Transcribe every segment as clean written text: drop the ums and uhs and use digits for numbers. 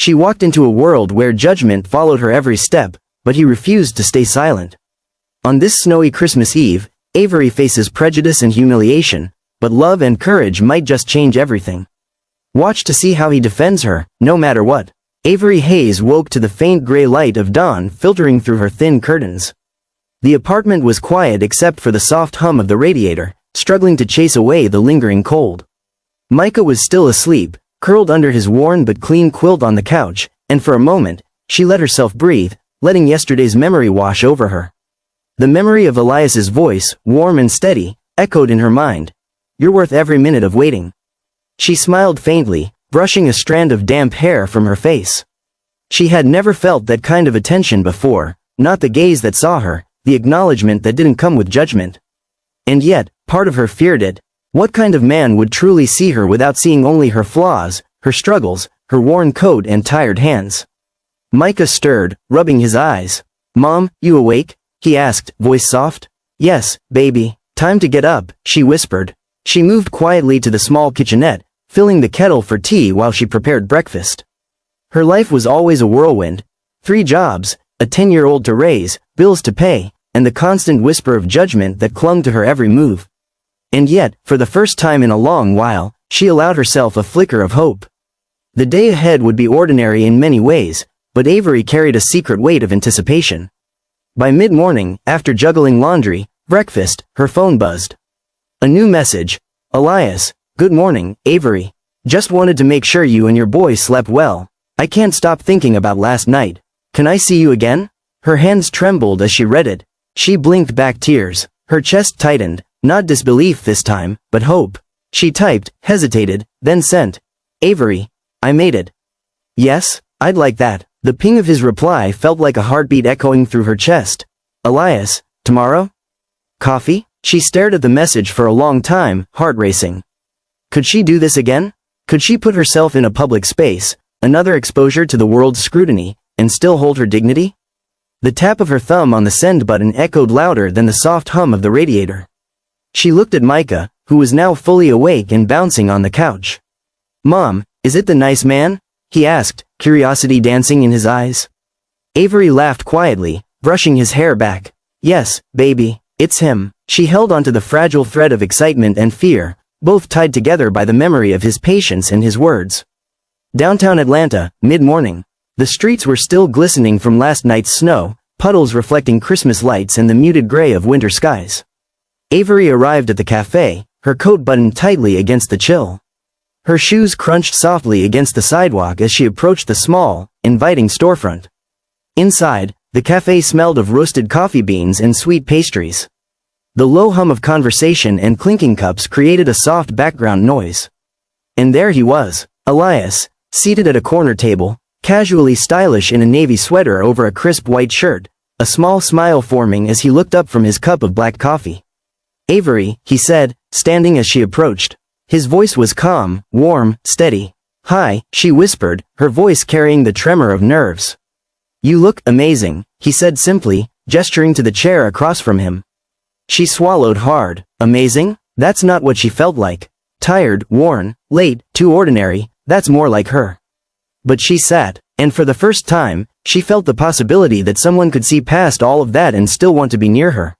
She walked into a world where judgment followed her every step, but he refused to stay silent. On this snowy Christmas Eve, Avery faces prejudice and humiliation, but love and courage might just change everything. Watch to see how he defends her, no matter what. Avery Hayes woke to the faint gray light of dawn filtering through her thin curtains. The apartment was quiet except for the soft hum of the radiator, struggling to chase away the lingering cold. Micah was still asleep, curled under his worn but clean quilt on the couch, and for a moment, she let herself breathe, letting yesterday's memory wash over her. The memory of Elias's voice, warm and steady, echoed in her mind. "You're worth every minute of waiting." She smiled faintly, brushing a strand of damp hair from her face. She had never felt that kind of attention before, not the gaze that saw her, the acknowledgement that didn't come with judgment. And yet, part of her feared it. What kind of man would truly see her without seeing only her flaws, her struggles, her worn coat and tired hands? Micah stirred, rubbing his eyes. "Mom, you awake?" he asked, voice soft. "Yes, baby. Time to get up," she whispered. She moved quietly to the small kitchenette, filling the kettle for tea while she prepared breakfast. Her life was always a whirlwind. 3 jobs, a 10-year-old to raise, bills to pay, and the constant whisper of judgment that clung to her every move. And yet, for the first time in a long while, she allowed herself a flicker of hope. The day ahead would be ordinary in many ways, but Avery carried a secret weight of anticipation. By mid-morning, after juggling laundry, breakfast, her phone buzzed. A new message. "Elias, good morning, Avery. Just wanted to make sure you and your boy slept well. I can't stop thinking about last night. Can I see you again?" Her hands trembled as she read it. She blinked back tears. Her chest tightened, not disbelief this time, but hope. She typed, hesitated, then sent. "Avery, I made it." "Yes, I'd like that." The ping of his reply felt like a heartbeat echoing through her chest. "Elias, tomorrow? Coffee?" She stared at the message for a long time, heart racing. Could she do this again? Could she put herself in a public space, another exposure to the world's scrutiny, and still hold her dignity? The tap of her thumb on the send button echoed louder than the soft hum of the radiator. She looked at Micah, who was now fully awake and bouncing on the couch. "Mom, is it the nice man?" he asked, curiosity dancing in his eyes. Avery laughed quietly, brushing his hair back. "Yes, baby, it's him." She held onto the fragile thread of excitement and fear, both tied together by the memory of his patience and his words. Downtown Atlanta, mid-morning. The streets were still glistening from last night's snow, puddles reflecting Christmas lights and the muted gray of winter skies. Avery arrived at the cafe, her coat buttoned tightly against the chill. Her shoes crunched softly against the sidewalk as she approached the small, inviting storefront. Inside, the cafe smelled of roasted coffee beans and sweet pastries. The low hum of conversation and clinking cups created a soft background noise. And there he was, Elias, seated at a corner table, casually stylish in a navy sweater over a crisp white shirt, a small smile forming as he looked up from his cup of black coffee. "Avery," he said, standing as she approached. His voice was calm, warm, steady. "Hi," she whispered, her voice carrying the tremor of nerves. "You look amazing," he said simply, gesturing to the chair across from him. She swallowed hard. Amazing? That's not what she felt like. Tired, worn, late, too ordinary, that's more like her. But she sat, and for the first time, she felt the possibility that someone could see past all of that and still want to be near her.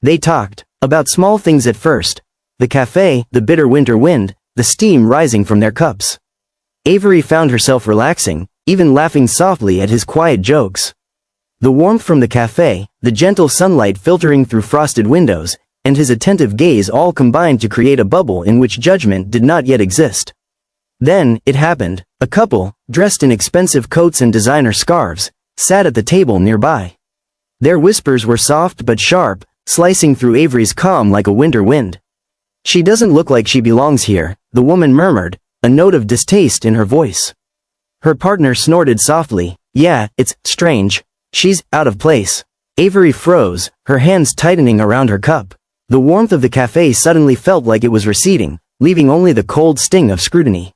They talked, about small things at first. The cafe, the bitter winter wind, the steam rising from their cups. Avery found herself relaxing, even laughing softly at his quiet jokes. The warmth from the cafe, the gentle sunlight filtering through frosted windows, and his attentive gaze all combined to create a bubble in which judgment did not yet exist. Then, it happened. A couple, dressed in expensive coats and designer scarves, sat at the table nearby. Their whispers were soft but sharp, slicing through Avery's calm like a winter wind. "She doesn't look like she belongs here," the woman murmured, a note of distaste in her voice. Her partner snorted softly. "Yeah, it's strange. She's out of place." Avery froze, her hands tightening around her cup. The warmth of the cafe suddenly felt like it was receding, leaving only the cold sting of scrutiny.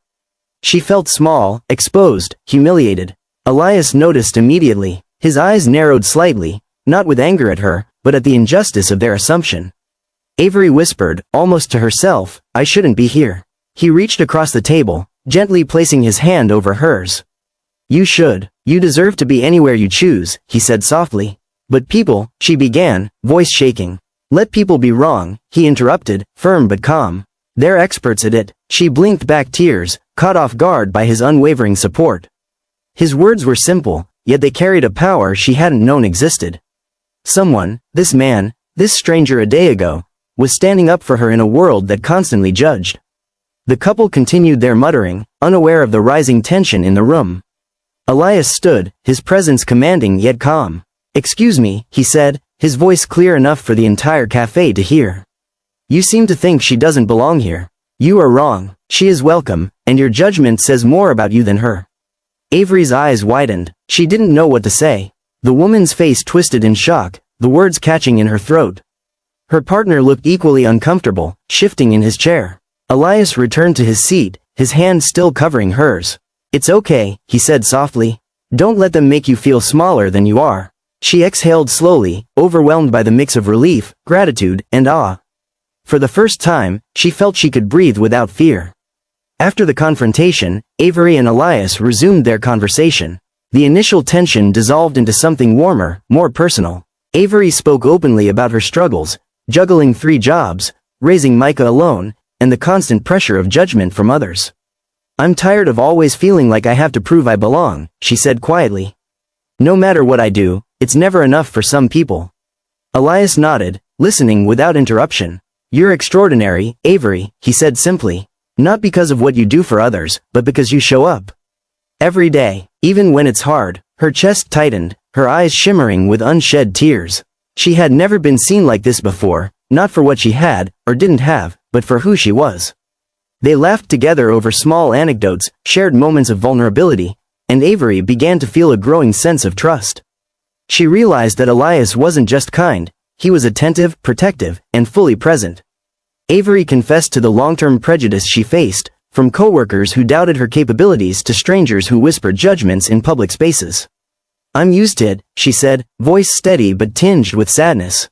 She felt small, exposed, humiliated. Elias noticed immediately. His eyes narrowed slightly, not with anger at her, but at the injustice of their assumption. Avery whispered, almost to herself, "I shouldn't be here." He reached across the table, gently placing his hand over hers. You should. You deserve to be anywhere you choose, he said softly. But people, she began, voice shaking. Let people be wrong, he interrupted, firm but calm. They're experts at it. She blinked back tears, caught off guard by his unwavering support. His words were simple, yet they carried a power she hadn't known existed. Someone, this man, this stranger a day ago, was standing up for her in a world that constantly judged. The couple continued their muttering, unaware of the rising tension in the room. Elias stood, his presence commanding yet calm. Excuse me, he said, his voice clear enough for the entire cafe to hear. You seem to think she doesn't belong here. You are wrong. She is welcome, and your judgment says more about you than her. Avery's eyes widened. She didn't know what to say. The woman's face twisted in shock, the words catching in her throat. Her partner looked equally uncomfortable, shifting in his chair. Elias returned to his seat, his hand still covering hers. It's okay, he said softly. Don't let them make you feel smaller than you are. She exhaled slowly, overwhelmed by the mix of relief, gratitude, and awe. For the first time, she felt she could breathe without fear. After the confrontation, Avery and Elias resumed their conversation. The initial tension dissolved into something warmer, more personal. Avery spoke openly about her struggles, juggling 3 jobs, raising Micah alone, and the constant pressure of judgment from others. I'm tired of always feeling like I have to prove I belong, she said quietly. No matter what I do, it's never enough for some people. Elias nodded, listening without interruption. You're extraordinary, Avery, he said simply. Not because of what you do for others, but because you show up. Every day, even when it's hard. Her chest tightened, her eyes shimmering with unshed tears. She had never been seen like this before, not for what she had, or didn't have, but for who she was. They laughed together over small anecdotes, shared moments of vulnerability, and Avery began to feel a growing sense of trust. She realized that Elias wasn't just kind, he was attentive, protective, and fully present. Avery confessed to the long-term prejudice she faced, from coworkers who doubted her capabilities to strangers who whispered judgments in public spaces. I'm used to it, she said, voice steady but tinged with sadness.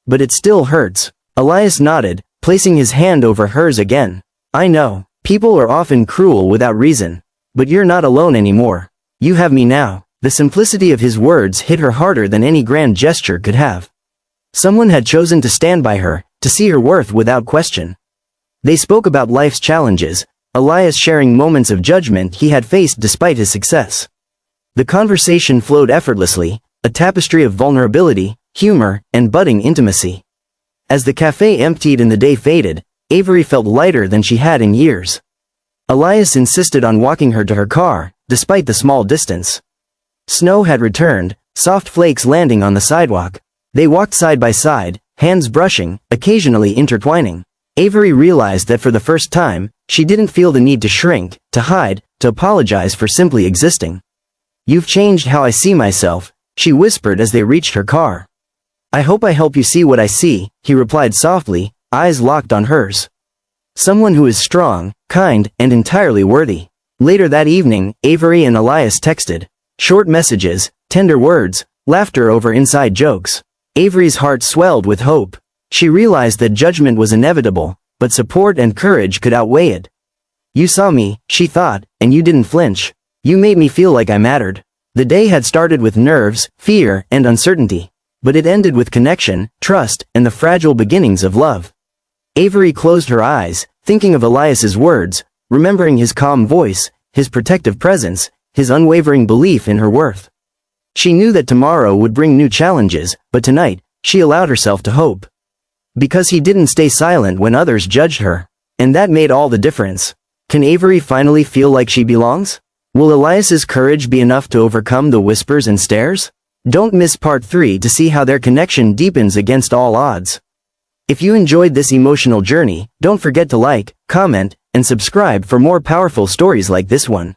But it still hurts. Elias nodded, placing his hand over hers again. I know, people are often cruel without reason. But you're not alone anymore. You have me now. The simplicity of his words hit her harder than any grand gesture could have. Someone had chosen to stand by her, to see her worth without question. They spoke about life's challenges, Elias sharing moments of judgment he had faced despite his success. The conversation flowed effortlessly, a tapestry of vulnerability, humor, and budding intimacy. As the cafe emptied and the day faded, Avery felt lighter than she had in years. Elias insisted on walking her to her car, despite the small distance. Snow had returned, soft flakes landing on the sidewalk. They walked side by side, hands brushing, occasionally intertwining. Avery realized that for the first time, she didn't feel the need to shrink, to hide, to apologize for simply existing. You've changed how I see myself, she whispered as they reached her car. I hope I help you see what I see, he replied softly, eyes locked on hers. Someone who is strong, kind, and entirely worthy. Later that evening, Avery and Elias texted. Short messages, tender words, laughter over inside jokes. Avery's heart swelled with hope. She realized that judgment was inevitable, but support and courage could outweigh it. You saw me, she thought, and you didn't flinch. You made me feel like I mattered. The day had started with nerves, fear, and uncertainty. But it ended with connection, trust, and the fragile beginnings of love. Avery closed her eyes, thinking of Elias's words, remembering his calm voice, his protective presence, his unwavering belief in her worth. She knew that tomorrow would bring new challenges, but tonight, she allowed herself to hope. Because he didn't stay silent when others judged her. And that made all the difference. Can Avery finally feel like she belongs? Will Elias's courage be enough to overcome the whispers and stares? Don't miss part 3 to see how their connection deepens against all odds. If you enjoyed this emotional journey, don't forget to like, comment, and subscribe for more powerful stories like this one.